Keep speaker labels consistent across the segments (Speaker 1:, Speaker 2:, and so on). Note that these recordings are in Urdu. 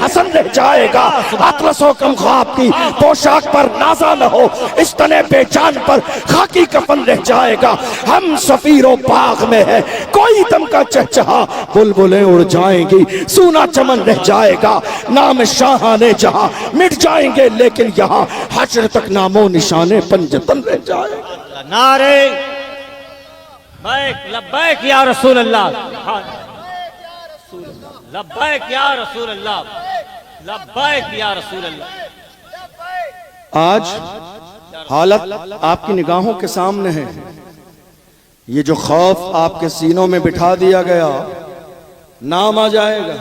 Speaker 1: حسن رہ جائے گا، اطلس و کم خواب کی پوشاک پر نازا نہ ہو، اس تنے بے جان پر خاکی کفن رہ جائے گا۔ ہم سفیر و باغ میں ہے، کوئی دم کا چہچہا، بلبلیں اڑ جائیں گی، سونا چمن رہ جائے گا۔ نام شاہانے جہاں مٹ جائیں گے، لیکن یہاں حشر تک نام و نشانے پنجتن رہ جائے گا۔
Speaker 2: نعرے لبیک یا رسول اللہ، لبیک یا رسول اللہ، لبیک یا رسول اللہ۔
Speaker 1: آج حالت آپ کی نگاہوں کے سامنے ہے، یہ جو خوف آپ کے سینوں میں بٹھا دیا گیا نام آ جائے گا۔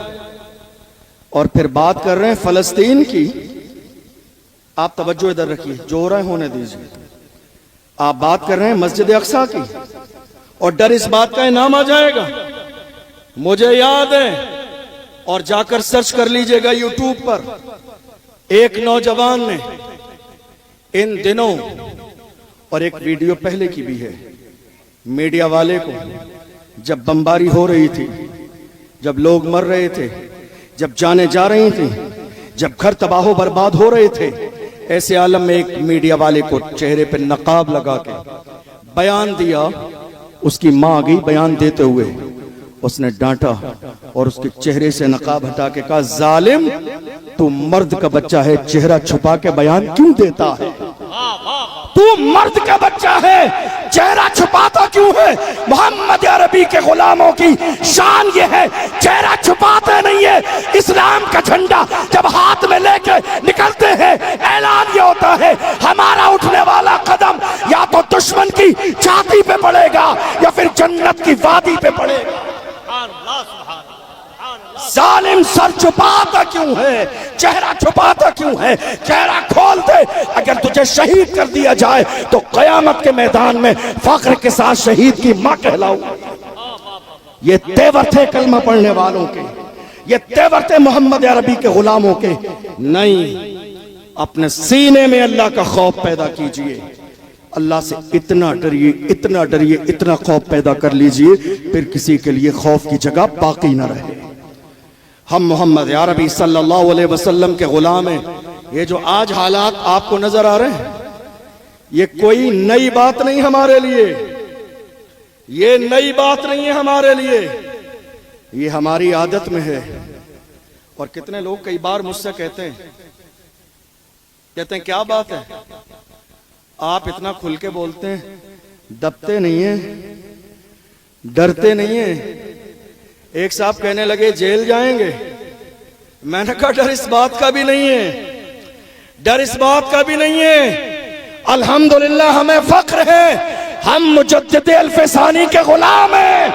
Speaker 1: اور پھر بات کر رہے ہیں فلسطین کی، آپ توجہ ادھر رکھیے، جو ہو رہا ہے ہونے دیجیے۔ آپ بات کر رہے ہیں مسجد اقصیٰ کی، اور ڈر اس بات کا نام آ جائے گا۔ مجھے یاد ہے، اور جا کر سرچ کر لیجئے گا یوٹیوب پر، ایک نوجوان نے ان دنوں، اور ایک ویڈیو پہلے کی بھی ہے، میڈیا والے کو جب بمباری ہو رہی تھی، جب لوگ مر رہے تھے، جب جانیں جا رہی تھیں، جب گھر تباہ و برباد ہو رہے تھے، ایسے عالم میں ایک میڈیا والے کو چہرے پہ نقاب لگا کے بیان دیا۔ اس کی ماں آ گئی بیان دیتے ہوئے، اس نے ڈانٹا اور اس کے چہرے سے نقاب ہٹا کے کہا، ظالم تو مرد کا بچہ ہے، چہرہ چھپا کے بیان کیوں دیتا ہے؟ تو مرد کا بچہ ہے، چہرہ چھپاتا کیوں ہے؟ محمد عربی کے غلاموں کی شان یہ ہے، چہرہ چھپاتے نہیں ہے۔ اسلام کا جھنڈا جب ہاتھ میں لے کے نکلتے ہیں، اعلان یہ ہوتا ہے، ہمارا اٹھنے والا قدم یا تو دشمن کی چھاتی پہ پڑے گا یا پھر جنت کی وادی پہ پڑے گا۔ ظالم سر چھپاتا کیوں ہے؟ چہرہ چھپاتا کیوں ہے؟ چہرہ کھول دے۔ اگر تجھے شہید کر دیا جائے تو قیامت کے میدان میں فخر کے ساتھ شہید کی ماں کہلاؤں۔ یہ تیور تھے کلمہ پڑھنے والوں کے، یہ تیور تھے محمد عربی کے غلاموں کے۔ نہیں، اپنے سینے میں اللہ کا خوف پیدا کیجئے، اللہ سے اتنا ڈریے، اتنا ڈریے، اتنا خوف پیدا کر لیجئے، پھر کسی کے لیے خوف کی جگہ باقی نہ رہے۔ ہم محمد عربی صلی اللہ علیہ وسلم کے غلام ہیں۔ یہ جو آج حالات آپ کو نظر آ رہے ہیں، یہ کوئی نئی بات نہیں ہمارے لیے، یہ نئی بات نہیں ہے ہمارے لیے، یہ ہماری عادت میں ہے۔ اور کتنے لوگ کئی بار مجھ سے کہتے ہیں کیا بات ہے، آپ اتنا کھل کے بولتے ہیں، دبتے نہیں ہیں، ڈرتے نہیں ہیں۔ ایک صاحب کہنے لگے جیل جائیں گے، میں نے کہا ڈر اس بات کا بھی نہیں ہے، ڈر اس بات کا بھی نہیں ہے۔ الحمدللہ ہمیں فخر ہے، ہم مجدد الفسانی کے غلام ہیں۔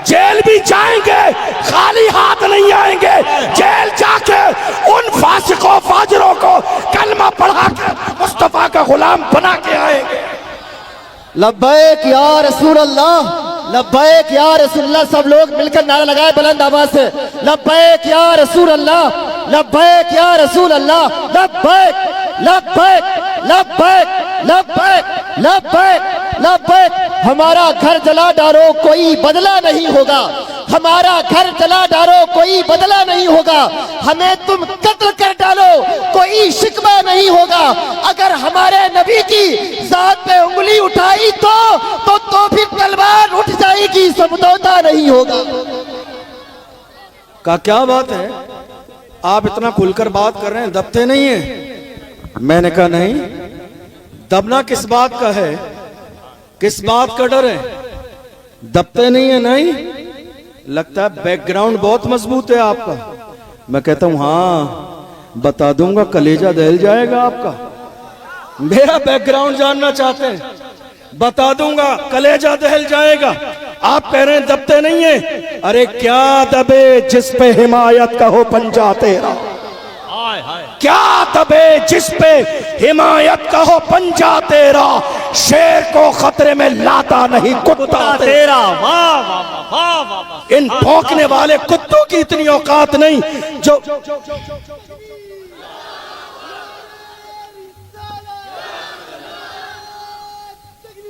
Speaker 1: جیل بھی جائیں گے، خالی ہاتھ نہیں آئیں گے، جیل جا کے ان فاسقوں فاجروں کو کلمہ پڑھا کے مصطفیٰ کا غلام بنا کے آئیں گے۔
Speaker 3: لبیک یا رسول اللہ، لبیک یا رسول اللہ۔ سب لوگ مل کر نعرہ لگائے بلند آواز سے، لبیک یا رسول اللہ، لبیک یا رسول اللہ، لبیک لبیک لبیک لبیک لبیک لبیک۔ ہمارا گھر جلا ڈالو کوئی بدلہ نہیں ہوگا، ہمارا گھر جلا ڈالو کوئی بدلہ نہیں ہوگا، ہمیں تم قتل کر ڈالو کوئی شکوہ نہیں ہوگا۔ اگر ہمارے نبی کی ذات پہ انگلی اٹھائی تو پھر تلوار اٹھ جائے گی، سمجھوتا نہیں ہوگا۔
Speaker 1: کیا بات ہے، آپ اتنا کھل کر بات کر رہے ہیں، دبتے نہیں ہیں؟ میں نے کہا نہیں، دبنا کس بات کا ہے، کس بات کا ڈر ہے؟ دبتے نہیں ہیں؟ نہیں، لگتا ہے بیک گراؤنڈ بہت مضبوط ہے آپ کا۔ میں کہتا ہوں ہاں، بتا دوں گا، کلیجہ دہل جائے گا آپ کا۔ میرا بیک گراؤنڈ جاننا چاہتے ہیں؟ بتا دوں گا، کلیجہ دہل جائے گا۔ آپ کہہ رہے ہیں دبتے نہیں ہیں، ارے کیا دبے جس پہ حمایت کا ہو پنجہ تیرا، کیا دبے جس پہ حمایت کا ہو پنجہ تیرا، شیر کو خطرے میں لاتا نہیں کتا تیرا۔ ان بھونکنے والے کتوں کی اتنی اوقات نہیں جو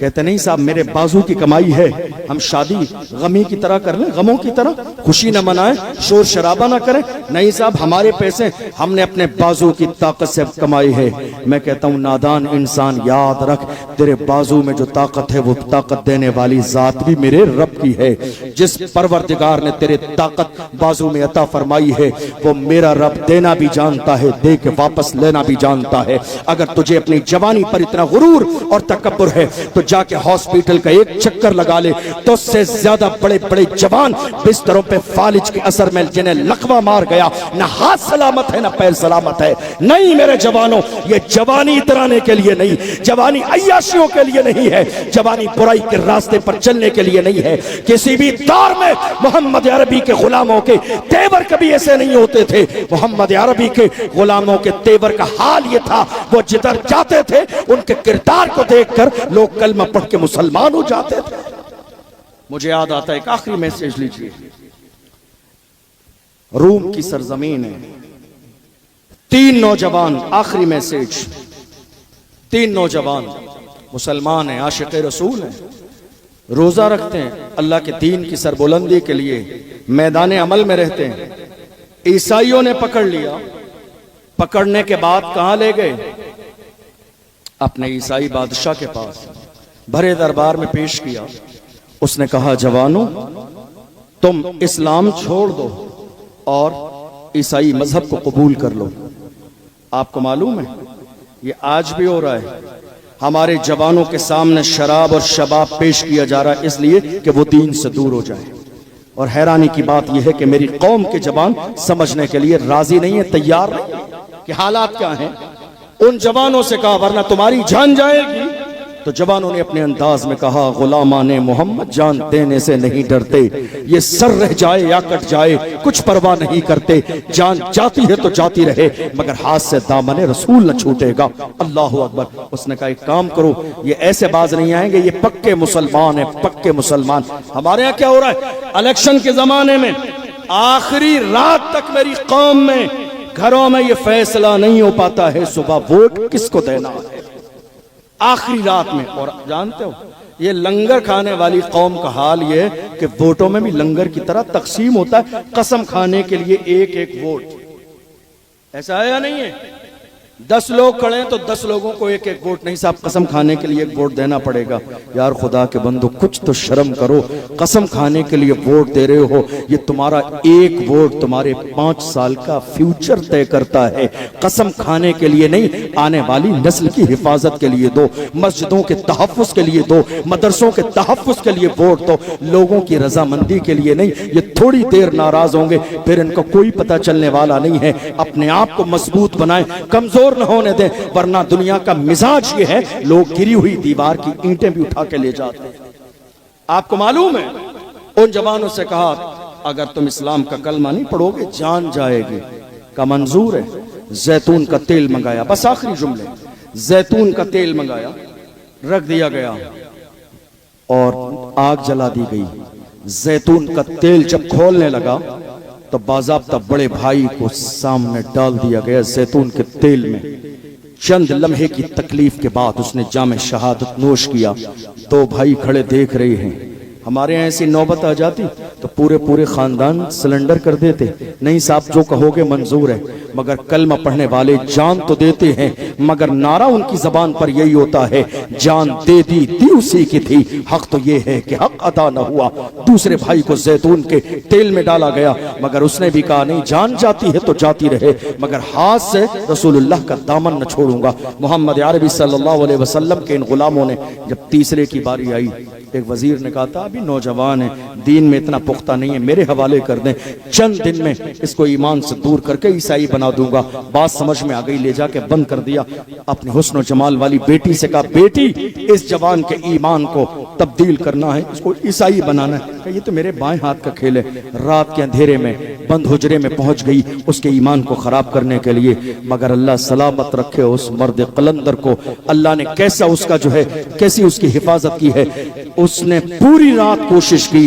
Speaker 1: کہتے نہیں صاحب میرے بازو کی کمائی ہے، ہم شادی غمی کی طرح کر لیں، غموں کی طرح خوشی نہ منائیں، شور شرابہ نہ کریں، نہیں صاحب ہمارے پیسے ہم نے اپنے بازو کی طاقت سے کمائی ہے۔ میں کہتا ہوں نادان انسان یاد رکھ، تیرے بازو میں جو طاقت ہے وہ طاقت دینے والی ذات بھی میرے رب کی ہے۔ جس پروردگار نے تیرے طاقت بازو میں عطا فرمائی ہے وہ میرا رب دینا بھی جانتا ہے، دے کے واپس لینا بھی جانتا ہے۔ اگر تجھے اپنی جوانی پر اتنا غرور اور تکبر ہے تو جا کے ہاسپٹل کا ایک چکر لگا لے، تو اس سے زیادہ بڑے بڑے جوان بستروں پہ فالج کے اثر میں جنہیں لقوہ مار گیا، نہ ہاتھ سلامت ہے نہ پیر سلامت ہے۔ نہیں میرے جوانوں، یہ جوانی اترانے کے لیے نہیں، جوانی عیاشیوں کے لیے نہیں ہے، جوانی برائی کے راستے پر چلنے کے لیے نہیں ہے۔ کسی بھی دور میں محمد عربی کے غلاموں کے تیور کبھی ایسے نہیں ہوتے تھے۔ محمد عربی کے غلاموں کے تیور کا حال یہ تھا، وہ جدھر جاتے تھے ان کے کردار کو دیکھ کر لوگ کلمہ پڑھ کے مسلمان ہو جاتے تھے۔ مجھے یاد آتا ہے ایک آخری میسج لیجئے، روم کی سرزمین ہے، 3 نوجوان، آخری میسج، 3 نوجوان مسلمان ہیں، عاشق رسول ہیں، روزہ رکھتے ہیں، اللہ کے دین کی سربلندی کے لیے میدان عمل میں رہتے ہیں۔ عیسائیوں نے پکڑ لیا، پکڑنے کے بعد کہاں لے گئے؟ اپنے عیسائی بادشاہ کے پاس، بھرے دربار میں پیش کیا۔ اس نے کہا جوانوں تم اسلام چھوڑ دو اور عیسائی مذہب کو قبول کر لو۔ آپ کو معلوم ہے یہ آج بھی ہو رہا ہے، ہمارے جوانوں کے سامنے شراب اور شباب پیش کیا جا رہا ہے اس لیے کہ وہ دین سے دور ہو جائے۔ اور حیرانی کی بات یہ ہے کہ میری قوم کے جوان سمجھنے کے لیے راضی نہیں ہے، تیار نہیں کہ حالات کیا ہیں۔ ان جوانوں سے کہا ورنہ تمہاری جان جائے گی، تو جوانوں نے اپنے انداز میں کہا غلامان محمد جان دینے سے نہیں ڈرتے، یہ سر رہ جائے یا کٹ جائے کچھ پرواہ نہیں کرتے، جان جاتی ہے تو جاتی رہے مگر ہاتھ سے دامن رسول نہ چھوٹے گا۔ اللہ اکبر۔ اس نے کہا ایک کام کرو، یہ ایسے باز نہیں آئیں گے، یہ پکے مسلمان ہیں، پکے مسلمان۔ ہمارے یہاں کیا ہو رہا ہے الیکشن کے زمانے میں، آخری رات تک میری قوم میں گھروں میں یہ فیصلہ نہیں ہو پاتا ہے صبح ووٹ کس کو دینا ہے، آخری رات میں۔ اور جانتے ہو یہ لنگر کھانے والی قوم کا حال یہ ہے کہ ووٹوں میں بھی لنگر کی طرح تقسیم ہوتا ہے، قسم کھانے کے لیے ایک ایک ووٹ، ایسا ہے یا نہیں ہے؟ 10 لوگ کھڑے ہیں تو 10 لوگوں کو ایک ایک ووٹ، نہیں صاحب قسم کھانے کے لیے ایک ووٹ دینا پڑے گا۔ یار خدا کے بندو کچھ تو شرم کرو، قسم کھانے کے لیے ووٹ دے رہے ہو، یہ تمہارا ایک ووٹ تمہارے 5 سال کا فیوچر طے کرتا ہے۔ قسم کھانے کے لیے نہیں، آنے والی نسل کی حفاظت کے لیے دو، مسجدوں کے تحفظ کے لیے دو، مدرسوں کے تحفظ کے لیے ووٹ دو، لوگوں کی رضامندی کے لیے نہیں۔ یہ تھوڑی دیر ناراض ہوں گے پھر ان کو کوئی پتہ چلنے والا نہیں ہے۔ اپنے آپ کو مضبوط بنائیں، کمزور نہ ہونے دیں، ورنہ دنیا کا مزاج یہ ہے لوگ گری ہوئی دیوار کی اینٹیں بھی اٹھا کے لے جاتے ہیں۔ آپ کو معلوم ہے ان جوانوں سے کہا اگر تم اسلام کا کلمہ نہیں پڑھو گے جان جائے گی۔ کا منظور ہے زیتون کا تیل منگایا، بس آخری جملے، زیتون کا تیل منگایا، رکھ دیا گیا اور آگ جلا دی گئی۔ زیتون کا تیل جب کھولنے لگا تو باضابطہ بڑے بھائی کو سامنے ڈال دیا گیا زیتون کے تیل میں۔ چند لمحے کی تکلیف کے بعد اس نے جام شہادت نوش کیا۔ 2 بھائی کھڑے دیکھ رہے ہیں۔ ہمارے یہاں ایسی نوبت آ جاتی تو پورے خاندان سلنڈر کر دیتے، نہیں صاحب جو کہو گے منظور ہے، مگر کلمہ پڑھنے والے جان تو دیتے ہیں مگر نعرہ ان کی زبان پر یہی ہوتا ہے جان دے دی اسی کی تھی، حق تو یہ ہے کہ حق ادا نہ ہوا۔ دوسرے بھائی کو زیتون کے تیل میں ڈالا گیا مگر اس نے بھی کہا نہیں جان جاتی ہے تو جاتی رہے مگر ہاتھ سے رسول اللہ کا دامن نہ چھوڑوں گا۔ محمد عربی صلی اللہ علیہ وسلم کے ان غلاموں نے جب تیسرے کی باری آئی، ایک وزیر نے کہا تھا ابھی نوجوان ہے، دین میں اتنا پختہ نہیں ہے، میرے حوالے کر دیں، چند دن میں اس کو ایمان سے دور کر کے عیسائی بنا دوں گا۔ بات سمجھ میں آ گئی، لے جا کے بند کر دیا۔ اپنی حسن و جمال والی بیٹی سے کہا بیٹی اس جوان کے ایمان کو تبدیل کرنا ہے، اس کو عیسائی بنانا ہے۔ کہ یہ تو میرے بائیں ہاتھ کا کھیل ہے۔ رات کے اندھیرے میں بند حجرے میں پہنچ گئی اس کے ایمان کو خراب کرنے کے لیے، مگر اللہ سلامت رکھے اس مرد قلندر کو، اللہ نے کیسا اس کا جو ہے کیسی اس کی حفاظت کی ہے۔ اس نے پوری رات کوشش کی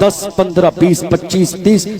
Speaker 1: 10, 15, 20, 25, 30,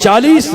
Speaker 1: 40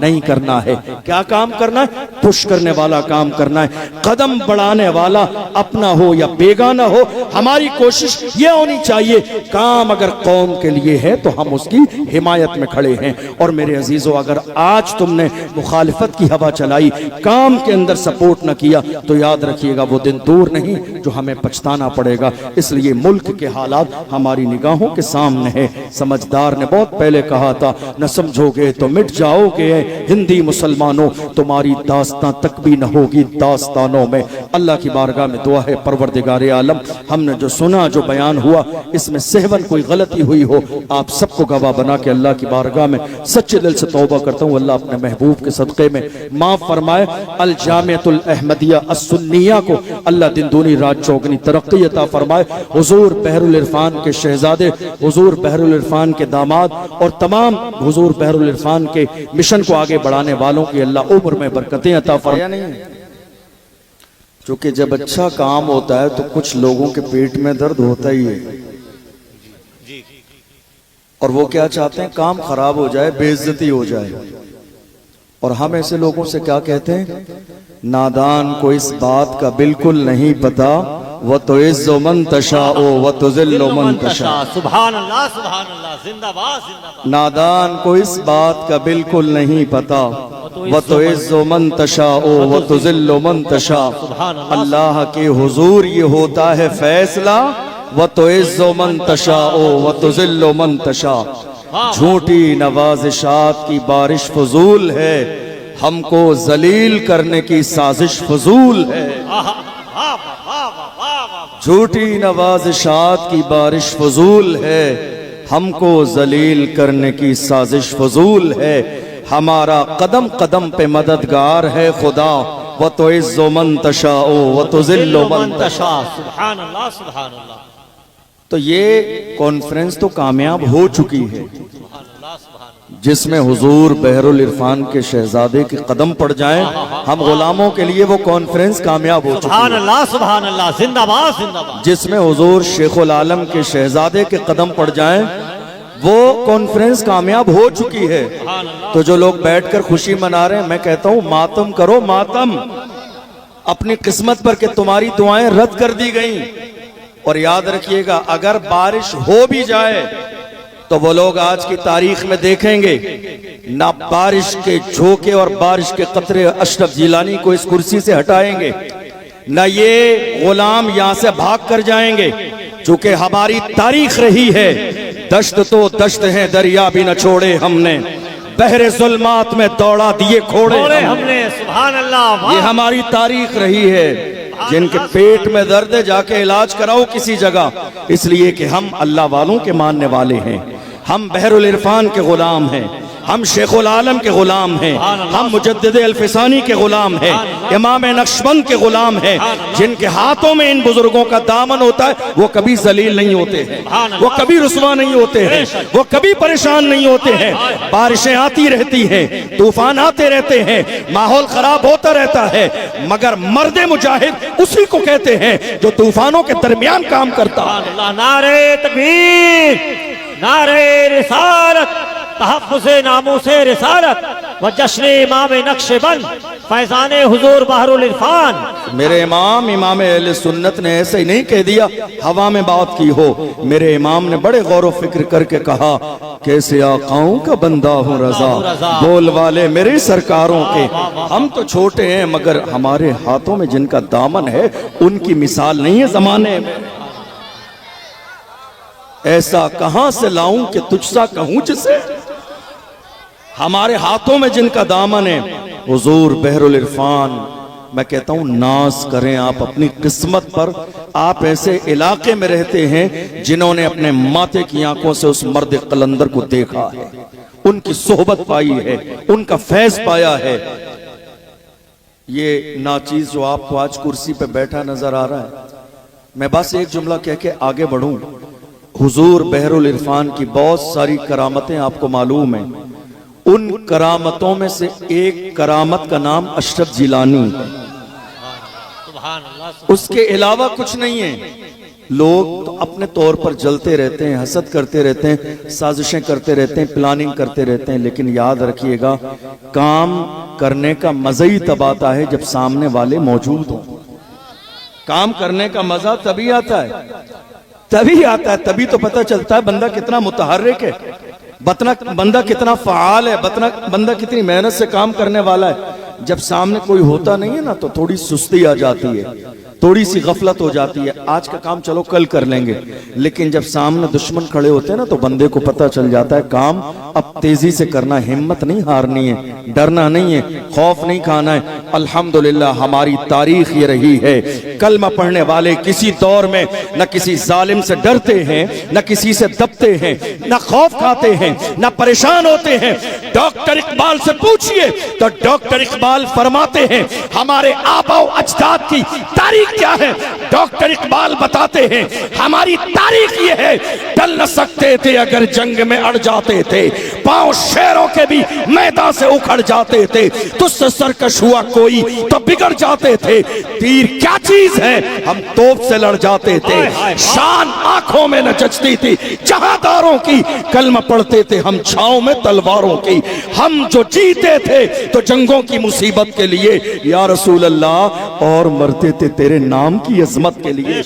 Speaker 1: نہیں کرنا ہے. کیا کام کرنا ہے؟ پش کرنے والا کام کرنا ہے. قدم بڑھانے والا اپنا ہو یا بیگانہ ہو, ہماری کوشش یہ ہونی چاہیے کام اگر قوم کے لیے ہے تو ہم اس کی حمایت میں کھڑے ہیں. اور میرے عزیزو, اگر آج تم نے مخالفت کی ہوا چلائی, کام کے اندر سپورٹ نہ کیا, تو یاد رکھیے گا وہ دن دور نہیں جو ہمیں پچھتانا پڑے گا. اس لیے ملک کے حالات ہماری نگاہوں کے سامنے ہے. سمجھدار نے بہت پہلے کہا تھا, نہ سمجھو گے تو مٹ جاؤ گے ہندی مسلمانوں, تمہاری داستان تک بھی نہ ہوگی داستانوں میں. اللہ کی بارگاہ میں دعا ہے پروردگار عالم, ہم نے جو سنا, جو بیان ہوا, اس میں سہون کوئی غلطی ہوئی ہو, آپ سب کو گواہ بنا کے اللہ کی بارگاہ میں سچے دل سے توبہ کرتا ہوں. اللہ اپنے محبوب کے صدقے میں معاف فرمائے. الجامعۃ الاحمدیہ السنیہ کو اللہ دن دونی رات چوگنی ترقی عطا فرمائے. حضور بحر العرفان کے شہزادے, حضور بحر العرفان کے داماد, اور تمام حضور بحر العرفان کے مشن کو آگے بڑھانے والوں کی اللہ عمر میں برکتیں عطا فرمائے. چونکہ جب اچھا کام ہوتا ہے تو کچھ لوگوں کے پیٹ میں درد ہوتا ہی ہے, اور وہ کیا چاہتے ہیں؟ کام خراب ہو جائے, بے عزتی ہو جائے. اور ہم ایسے لوگوں سے کیا کہتے ہیں؟ نادان کو اس بات کا بالکل نہیں پتا, وَتُعِزُّ مَن تَشَاءُ وَتُذِلُّ مَن تَشَاءُ.
Speaker 2: سبحان اللہ سبحان اللہ, زندہ باد زندہ باد.
Speaker 1: نادان کو اس بات کا بالکل نہیں پتا, وَتُعِزُّ مَن تَشَاءُ وَتُذِلُّ مَن تَشَاءُ. اللہ کے حضور یہ ہوتا ہے فیصلہ, وَتُعِزُّ مَن تَشَاءُ وَتُذِلُّ مَن تَشَاءُ. جھوٹی نوازشات کی بارش فضول ہے, ہم کو ذلیل کرنے کی سازش فضول ہے. جھوٹی نوازشات کی بارش فضول ہے, ہم کو ذلیل کرنے کی سازش فضول ہے. ہمارا قدم قدم پہ مددگار ہے خدا, وَتُعِزُّ مَن تَشَاءُ وَتُذِلُّ مَن تَشَاءُ.
Speaker 2: سبحان اللہ سبحان اللہ.
Speaker 1: تو یہ کانفرنس تو کامیاب ہو چکی ہے, جس میں حضور بحر العرفان کے شہزادے کے قدم پڑ جائیں. ہم غلاموں کے لیے وہ کانفرنس کامیاب ہو چکی
Speaker 2: سبحان
Speaker 1: ہے,
Speaker 2: اللہ سبحان اللہ, زندہ باد زندہ باد.
Speaker 1: جس میں حضور شیخ العالم کے شہزادے کے قدم پڑ جائیں, وہ کانفرنس کامیاب ہو چکی ہے. تو جو لوگ بیٹھ کر خوشی منا رہے ہیں, میں کہتا ہوں ماتم کرو, ماتم اپنی قسمت پر کہ تمہاری دعائیں رد کر دی گئیں. اور یاد رکھیے گا, اگر بارش ہو بھی جائے تو وہ لوگ آج کی تاریخ میں دیکھیں گے, نہ بارش کے جھوکے اور بارش کے قطرے اشرف جیلانی کو اس کرسی سے ہٹائیں گے, نہ یہ غلام یہاں سے بھاگ کر جائیں گے. چونکہ ہماری تاریخ رہی ہے, دشت تو دشت ہے, دریا بھی نہ چھوڑے ہم نے, بحر ظلمات میں دوڑا دیے کھوڑے
Speaker 2: ہم نے. سبحان اللہ.
Speaker 1: یہ ہماری تاریخ رہی ہے. جن کے پیٹ میں درد ہے جا کے علاج کراؤ کسی جگہ, اس لیے کہ ہم اللہ والوں کے ماننے والے ہیں, ہم بحر العرفان کے غلام ہیں, ہم شیخ العالم کے غلام ہیں, ہم مجدد الفسانی کے غلام ہیں, امام نقشبند کے غلام ہیں. جن کے ہاتھوں میں ان بزرگوں کا دامن ہوتا ہے وہ کبھی ذلیل نہیں ہوتے ہیں, وہ کبھی رسوا نہیں ہوتے ہیں, وہ کبھی پریشان نہیں ہوتے ہیں. بارشیں آتی رہتی ہیں, طوفان آتے رہتے ہیں, ماحول خراب ہوتا رہتا ہے, مگر مرد مجاہد اسی کو کہتے ہیں جو طوفانوں کے درمیان کام کرتا ہے.
Speaker 2: نعرے تکبیر, نعرے رسالت, تحفظ ناموس رسالت و جشن امام نقشبند, فیضان حضور بحر العرفان.
Speaker 1: میرے امام اہل سنت نے ایسے ہی نہیں کہہ دیا ہوا میں بات کی ہو. میرے امام نے بڑے غور و فکر کر کے کہا, کیسے آقاؤں کا بندہ ہوں رضا, بول والے میرے سرکاروں کے. ہم تو چھوٹے ہیں مگر ہمارے ہاتھوں میں جن کا دامن ہے ان کی مثال نہیں ہے زمانے میں. ایسا کہاں سے لاؤں کہ تجھ سا کہوں جسے, ہمارے ہاتھوں میں جن کا دامن ہے. حضور بحر العرفان, میں کہتا ہوں ناز کریں آپ اپنی قسمت پر. آپ ایسے علاقے میں رہتے ہیں جنہوں نے اپنے ماتھے کی آنکھوں سے اس مرد قلندر کو دیکھا ہے, ان کی صحبت پائی ہے, ان کا فیض پایا ہے. یہ ناچیز جو آپ کو آج کرسی پہ بیٹھا نظر آ رہا ہے, میں بس ایک جملہ کہہ کے آگے بڑھوں. حضور بحر العرفان کی بہت ساری کرامتیں آپ کو معلوم ہیں. ان کرامتوں میں سے ایک کرامت کا نام اشرف جیلانی ہے, اس کے علاوہ کچھ نہیں ہے. لوگ تو اپنے طور پر جلتے رہتے ہیں، حسد کرتے رہتے ہیں، سازشیں کرتے رہتے ہیں، پلاننگ کرتے رہتے ہیں، لیکن یاد رکھیے گا کام کرنے کا مزہ ہی تب آتا ہے جب سامنے والے موجود ہوں۔ کام کرنے کا مزہ تبھی آتا ہے، تبھی تو پتہ چلتا ہے بندہ کتنا متحرک ہے، بندہ کتنا فعال ہے، بندہ کتنی محنت سے کام کرنے والا ہے۔ جب سامنے کوئی ہوتا نہیں ہے نا تو تھوڑی سستی آ جاتی ہے، تھوڑی سی غفلت ہو جاتی ہے، آج کا کام چلو کل کر لیں گے، لیکن جب سامنے دشمن کھڑے ہوتے ہیں نا تو بندے کو پتہ چل جاتا ہے کام اب تیزی سے کرنا، ہمت نہیں ہارنی ہے، ڈرنا نہیں ہے، خوف نہیں کھانا ہے۔ الحمدللہ ہماری تاریخ یہ رہی ہے، کلمہ پڑھنے والے کسی دور میں نہ کسی ظالم سے ڈرتے ہیں، نہ کسی سے دبتے ہیں، نہ خوف کھاتے ہیں، نہ پریشان ہوتے ہیں۔ ڈاکٹر اقبال سے پوچھئے تو ڈاکٹر اقبال فرماتے ہیں ہمارے آبا و اجداد کی تاریخ کیا ہے؟ ڈاکٹر اقبال بتاتے ہیں ہماری تاریخ یہ ہے، ڈل نہ سکتے تھے اگر جنگ میں اڑ جاتے تھے، پاؤں شیروں کے بھی میدان سے اکھڑ جاتے تھے، تجھ سے سرکش ہوا کوئی تو بگڑ جاتے تھے، تیر کیا چیز ہے ہم توپ سے لڑ جاتے تھے، شان آنکھوں میں نہ جچتی تھی جہاداروں کی، کلمہ پڑھتے تھے ہم چھاؤں میں تلواروں کی، ہم جو جیتے تھے تو جنگوں کی مصیبت کے لیے یا رسول اللہ، اور مرتے تھے تیرے نام کی عظمت کے لیے۔